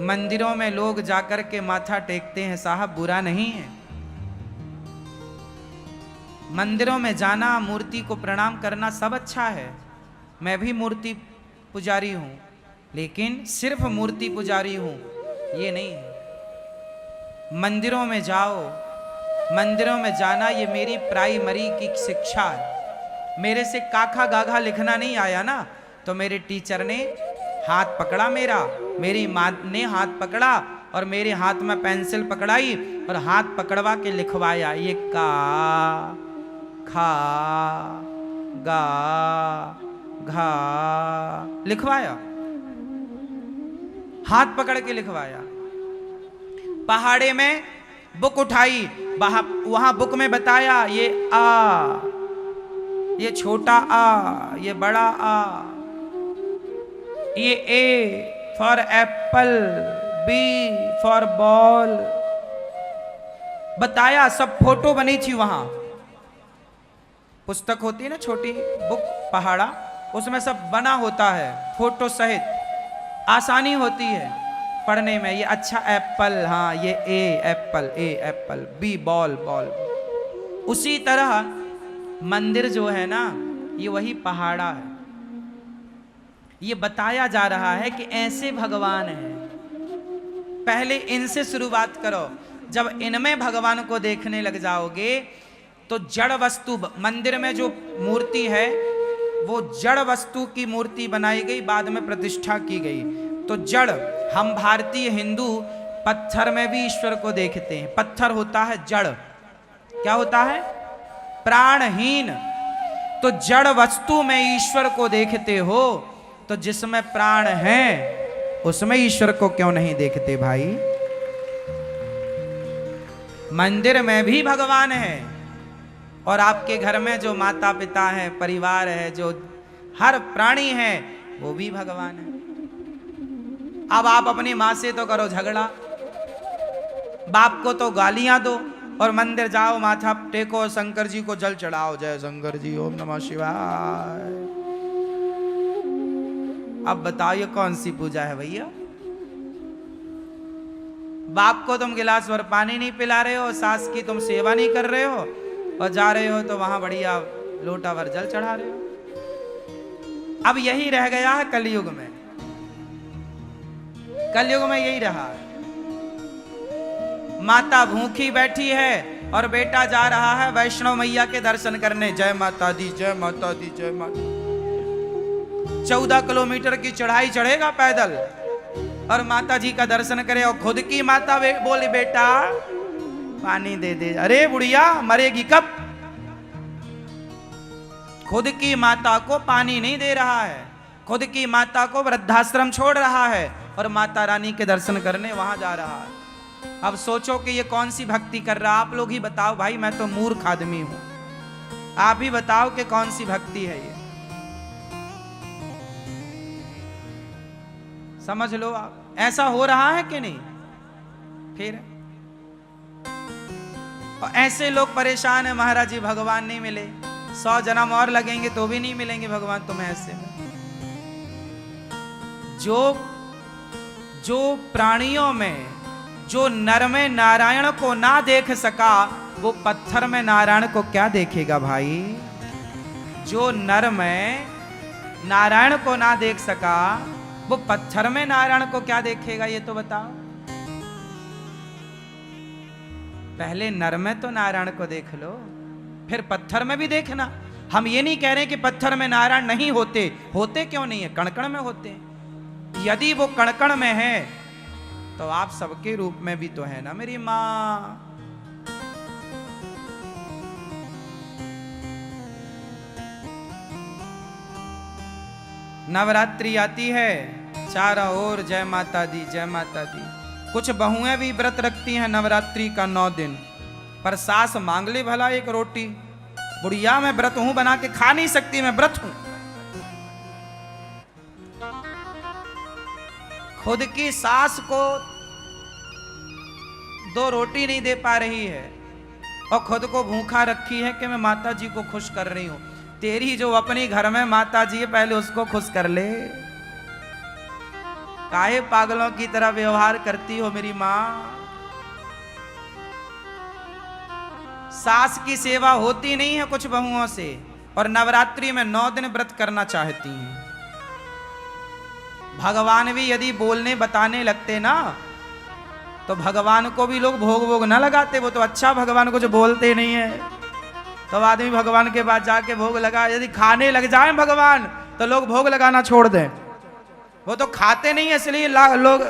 मंदिरों में लोग जाकर के माथा टेकते हैं साहब, बुरा नहीं है। मंदिरों में जाना, मूर्ति को प्रणाम करना सब अच्छा है। मैं भी मूर्ति पुजारी हूं, लेकिन सिर्फ मूर्ति पुजारी हूं ये नहीं है। मंदिरों में जाओ, मंदिरों में जाना ये मेरी प्राइमरी की शिक्षा है। मेरे से काखा गाघा लिखना नहीं आया ना, तो मेरे टीचर ने हाथ पकड़ा मेरा, मेरी माँ ने हाथ पकड़ा और मेरे हाथ में पेंसिल पकड़ाई और हाथ पकड़वा के लिखवाया, ये का खा गा घा लिखवाया, हाथ पकड़ के लिखवाया। पहाड़े में बुक उठाई, वहां बुक में बताया ये आ, ये छोटा आ, ये बड़ा आ, ये A for apple, B for ball बताया। सब फोटो बनी थी वहां। पुस्तक होती है ना छोटी बुक पहाड़ा, उसमें सब बना होता है फोटो सहित, आसानी होती है पढ़ने में। ये अच्छा एप्पल, हाँ ये ए एप्पल, ए एप्पल, बी बॉल बॉल। उसी तरह मंदिर जो है ना, ये वही पहाड़ा है। ये बताया जा रहा है कि ऐसे भगवान हैं, पहले इनसे शुरुआत करो। जब इनमें भगवान को देखने लग जाओगे तो जड़ वस्तु, मंदिर में जो मूर्ति है वो जड़ वस्तु की मूर्ति बनाई गई, बाद में प्रतिष्ठा की गई। तो जड़, हम भारतीय हिंदू पत्थर में भी ईश्वर को देखते हैं। पत्थर होता है जड़, क्या होता है? प्राणहीन। तो जड़ वस्तु में ईश्वर को देखते हो, तो जिसमें प्राण है उसमें ईश्वर को क्यों नहीं देखते भाई? मंदिर में भी भगवान है, और आपके घर में जो माता पिता है, परिवार है, जो हर प्राणी है, वो भी भगवान है। अब आप अपनी माँ से तो करो झगड़ा, बाप को तो गालियां दो, और मंदिर जाओ, माथा टेको, शंकर जी को जल चढ़ाओ, जय शंकर जी, ओम नमः शिवाय। अब बताओ ये कौन सी पूजा है भैया? बाप को तुम गिलास भर पानी नहीं पिला रहे हो, सास की तुम सेवा नहीं कर रहे हो, और जा रहे हो तो वहां बढ़िया लोटा भर जल चढ़ा रहे हो। अब यही रह गया है कलयुग में। कलयुग में यही रहा है। माता भूखी बैठी है और बेटा जा रहा है वैष्णव मैया के दर्शन करने, जय माता दी, जय माता दी, जय माता। 14 किलोमीटर की चढ़ाई चढ़ेगा पैदल और माता जी का दर्शन करे, और खुद की माता बोली बेटा पानी दे दे। अरे बुढ़िया मरेगी कब? खुद की माता को पानी नहीं दे रहा है, खुद की माता को वृद्धाश्रम छोड़ रहा है और माता रानी के दर्शन करने वहां जा रहा है। अब सोचो कि ये कौन सी भक्ति कर रहा? आप लोग ही बताओ भाई, मैं तो मूर्ख आदमी हूं, आप ही बताओ कि कौन सी भक्ति है ये। समझ लो आप, ऐसा हो रहा है कि नहीं? फिर और ऐसे लोग परेशान है, महाराज जी भगवान नहीं मिले, 100 जन्म और लगेंगे तो भी नहीं मिलेंगे भगवान तुम्हें। ऐसे में जो प्राणियों में, जो नर में नारायण को ना देख सका, वो पत्थर में नारायण को क्या देखेगा भाई? जो नर में नारायण को ना देख सका, वो पत्थर में नारायण को क्या देखेगा? ये तो बताओ। पहले नर में तो नारायण को देख लो, फिर पत्थर में भी देखना। हम ये नहीं कह रहे कि पत्थर में नारायण नहीं होते, होते क्यों नहीं है, कण-कण में होते हैं। यदि वो कण-कण में है तो आप सबके रूप में भी तो है ना मेरी माँ। नवरात्रि आती है, चारों ओर जय माता दी, जय माता दी। कुछ बहुएं भी व्रत रखती हैं नवरात्रि का 9 दिन, पर सास मांग ले भला एक रोटी। बुढ़िया मैं व्रत हूं, बना के खा नहीं सकती, मैं व्रत हूं। खुद की सास को 2 रोटी नहीं दे पा रही है और खुद को भूखा रखी है कि मैं माता जी को खुश कर रही हूं। तेरी जो अपनी घर में माता जी है, पहले उसको खुश कर ले। काहे पागलों की तरह व्यवहार करती हो मेरी माँ। सास की सेवा होती नहीं है कुछ बहुओं से, और नवरात्रि में 9 दिन व्रत करना चाहती हैं। भगवान भी यदि बोलने बताने लगते ना, तो भगवान को भी लोग भोग भोग ना लगाते। वो तो अच्छा भगवान को जो बोलते नहीं है, तो आदमी भगवान के पास जाके भोग लगा। यदि खाने लग जाए भगवान, तो लोग भोग लगाना छोड़ दें। वो तो खाते नहीं है, इसलिए लोग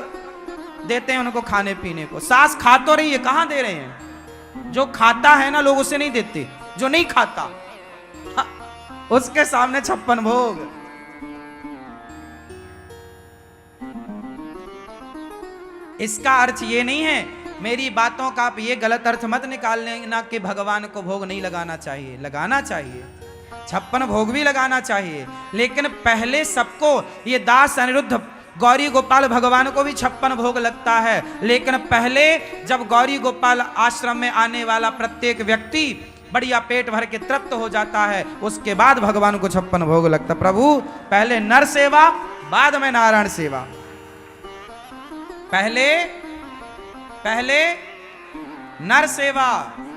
देते हैं उनको खाने पीने को। सास खा तो रही है, कहां दे रहे हैं? जो खाता है ना, लोग उसे नहीं देते। जो नहीं खाता, हाँ, उसके सामने 56 भोग। इसका अर्थ ये नहीं है, मेरी बातों का आप ये गलत अर्थ मत निकाल लेना कि भगवान को भोग नहीं लगाना चाहिए। लगाना चाहिए, 56 भोग भी लगाना चाहिए, लेकिन पहले सबको, ये दास अनिरुद्ध गौरी गोपाल भगवान को भी 56 भोग लगता है, लेकिन पहले जब गौरी गोपाल आश्रम में आने वाला प्रत्येक व्यक्ति बढ़िया पेट भर के तृप्त हो जाता है, उसके बाद भगवान को 56 भोग लगता। प्रभु पहले नर सेवा, बाद में नारायण सेवा। पहले नर सेवा,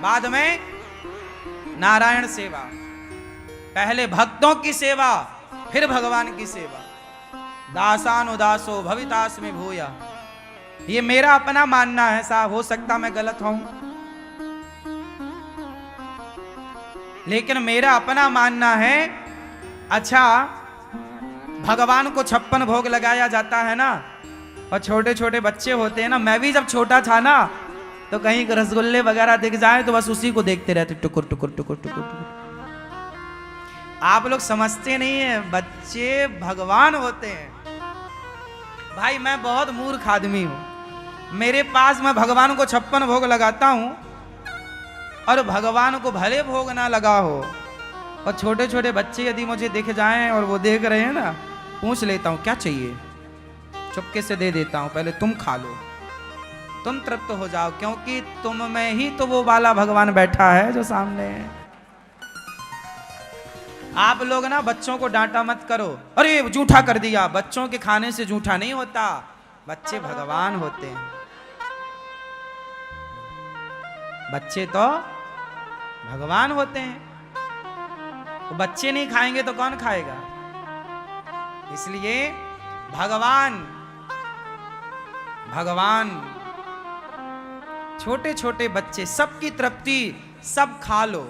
बाद में नारायण सेवा। पहले भक्तों की सेवा, फिर भगवान की सेवा। दासानुदासो भवितास्मि भूया, ये मेरा अपना मानना है साहब, हो सकता मैं गलत हूं, लेकिन मेरा अपना मानना है। अच्छा, भगवान को 56 भोग लगाया जाता है ना, और छोटे छोटे बच्चे होते हैं ना। मैं भी जब छोटा था ना, तो कहीं रसगुल्ले वगैरह दिख जाए तो बस उसी को देखते रहते, टुकुर टुकुर टुकुर टुकुर टुकुर। आप लोग समझते नहीं है, बच्चे भगवान होते हैं। भाई मैं बहुत मूर्ख आदमी हूं, मेरे पास मैं भगवान को 56 भोग लगाता हूं, और भगवान को भले भोग ना लगा हो, और छोटे छोटे बच्चे यदि मुझे दिख जाएं और वो देख रहे हैं ना, पूछ लेता हूं क्या चाहिए, चुपके से दे देता हूं, पहले तुम खा लो, तुम तृप्त हो जाओ, क्योंकि तुम में ही तो वो वाला भगवान बैठा है जो सामने है। आप लोग ना बच्चों को डांटा मत करो, अरे जूठा कर दिया। बच्चों के खाने से जूठा नहीं होता, बच्चे भगवान होते हैं। बच्चे तो भगवान होते हैं, तो बच्चे नहीं खाएंगे तो कौन खाएगा? इसलिए भगवान छोटे छोटे बच्चे, सबकी तृप्ति, सब खा लो,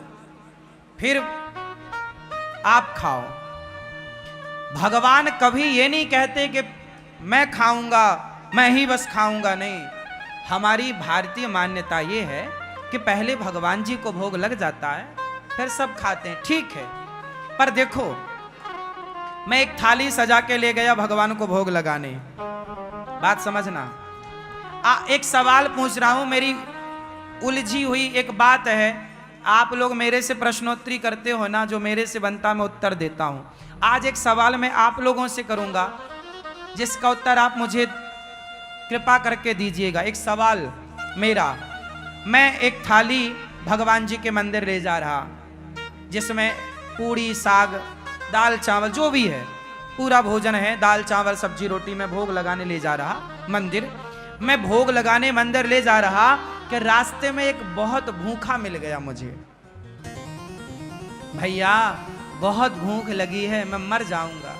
फिर आप खाओ। भगवान कभी ये नहीं कहते कि मैं खाऊंगा, मैं ही बस खाऊंगा, नहीं। हमारी भारतीय मान्यता ये है कि पहले भगवान जी को भोग लग जाता है, फिर सब खाते हैं, ठीक है। पर देखो, मैं एक थाली सजा के ले गया भगवान को भोग लगाने, बात समझना। एक सवाल पूछ रहा हूं, मेरी उलझी हुई एक बात है, आप लोग मेरे से प्रश्नोत्तरी करते हो ना, जो मेरे से बनता मैं उत्तर देता हूं। आज एक सवाल मैं आप लोगों से करूंगा, जिसका उत्तर आप मुझे कृपा करके दीजिएगा। एक सवाल मेरा, मैं एक थाली भगवान जी के मंदिर ले जा रहा, जिसमें पूड़ी, साग, दाल, चावल, जो भी है पूरा भोजन है, दाल चावल सब्जी रोटी, में भोग लगाने ले जा रहा मंदिर। मैं भोग लगाने मंदिर ले जा रहा कि रास्ते में एक बहुत भूखा मिल गया मुझे। भैया बहुत भूख लगी है, मैं मर जाऊंगा,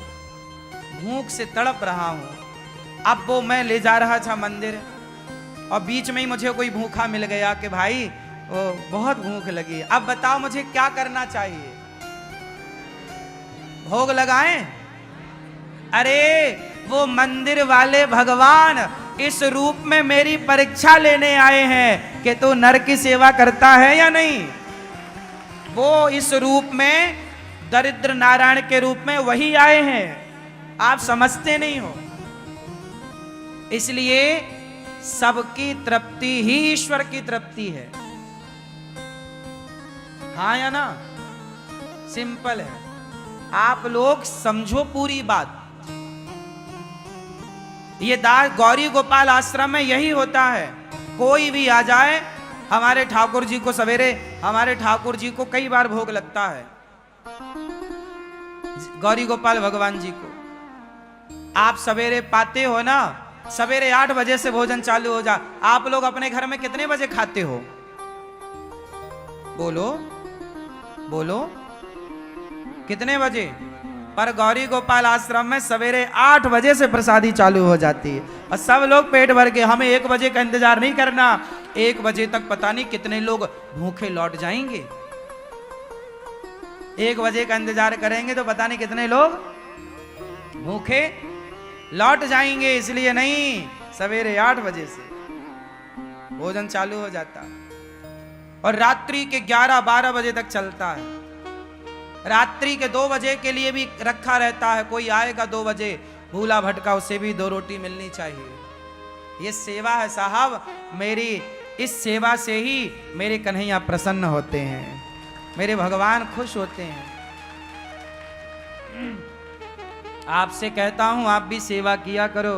भूख से तड़प रहा हूं। अब वो मैं ले जा रहा था मंदिर, और बीच में ही मुझे कोई भूखा मिल गया कि भाई वो बहुत भूख लगी। अब बताओ मुझे क्या करना चाहिए? भोग लगाएं? अरे वो मंदिर वाले भगवान इस रूप में मेरी परीक्षा लेने आए हैं कि तू नर की सेवा करता है या नहीं। वो इस रूप में, दरिद्र नारायण के रूप में वही आए हैं, आप समझते नहीं हो। इसलिए सबकी तृप्ति ही ईश्वर की तृप्ति है, हाँ या ना? सिंपल है, आप लोग समझो पूरी बात। ये दास गौरी गोपाल आश्रम में यही होता है, कोई भी आ जाए, हमारे ठाकुर जी को सवेरे, हमारे ठाकुर जी को कई बार भोग लगता है, गौरी गोपाल भगवान जी को। आप सवेरे पाते हो ना, सवेरे 8 बजे से भोजन चालू हो जा। आप लोग अपने घर में कितने बजे खाते हो? बोलो बोलो, कितने बजे? पर गौरी गोपाल आश्रम में सवेरे 8 बजे से प्रसादी चालू हो जाती है और सब लोग पेट भर के, हमें 1 बजे का इंतजार नहीं करना। 1 बजे तक पता नहीं कितने लोग भूखे लौट जाएंगे। 1 बजे का इंतजार करेंगे तो पता नहीं कितने लोग भूखे लौट जाएंगे। इसलिए नहीं, सवेरे 8 बजे से भोजन चालू हो जाता है और रात्रि के 11-12 बजे तक चलता है। रात्रि के 2 बजे के लिए भी रखा रहता है। कोई आएगा 2 बजे भूला भटका, उसे भी 2 रोटी मिलनी चाहिए। ये सेवा है साहब मेरी। इस सेवा से ही मेरे कन्हैया प्रसन्न होते हैं, मेरे भगवान खुश होते हैं। आपसे कहता हूं, आप भी सेवा किया करो।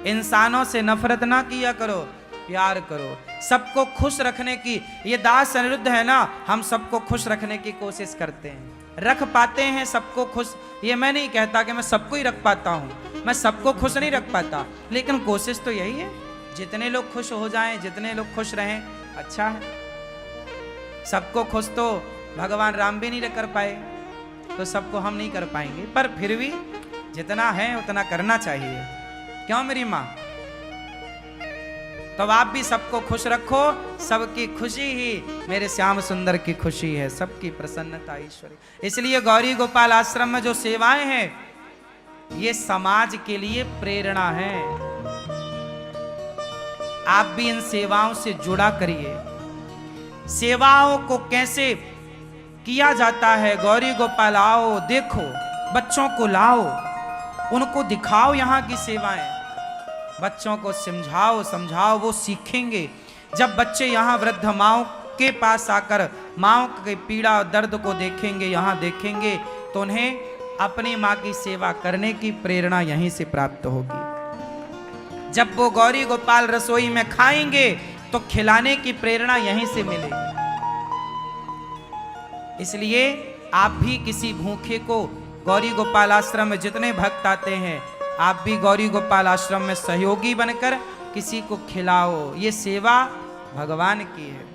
इंसानों से नफरत ना किया करो, प्यार करो। सबको खुश रखने की, ये दास अनिरुद्ध है ना, हम सबको खुश रखने की कोशिश करते हैं, रख पाते हैं सबको खुश। ये मैं नहीं कहता कि मैं सबको ही रख पाता हूँ, मैं सबको खुश नहीं रख पाता, लेकिन कोशिश तो यही है जितने लोग खुश हो जाएं, जितने लोग खुश रहें अच्छा है। सबको खुश तो भगवान राम भी नहीं कर पाए, तो सबको हम नहीं कर पाएंगे, पर फिर भी जितना है उतना करना चाहिए। क्यों मेरी माँ? तो आप भी सबको खुश रखो। सबकी खुशी ही मेरे श्याम सुंदर की खुशी है, सबकी प्रसन्नता ईश्वरी। इसलिए गौरी गोपाल आश्रम में जो सेवाएं हैं ये समाज के लिए प्रेरणा है। आप भी इन सेवाओं से जुड़ा करिए। सेवाओं को कैसे किया जाता है, गौरी गोपाल आओ देखो, बच्चों को लाओ, उनको दिखाओ यहाँ की सेवाएं, बच्चों को समझाओ समझाओ, वो सीखेंगे। जब बच्चे यहाँ वृद्ध माओ के पास आकर माओ के पीड़ा और दर्द को देखेंगे, यहाँ देखेंगे, तो उन्हें अपनी माँ की सेवा करने की प्रेरणा यहीं से प्राप्त होगी। जब वो गौरी गोपाल रसोई में खाएंगे तो खिलाने की प्रेरणा यहीं से मिलेगी। इसलिए आप भी किसी भूखे को गौरी गोपाल आश्रम में जितने भक्त आते हैं, आप भी गौरी गोपाल आश्रम में सहयोगी बनकर किसी को खिलाओ। ये सेवा भगवान की है।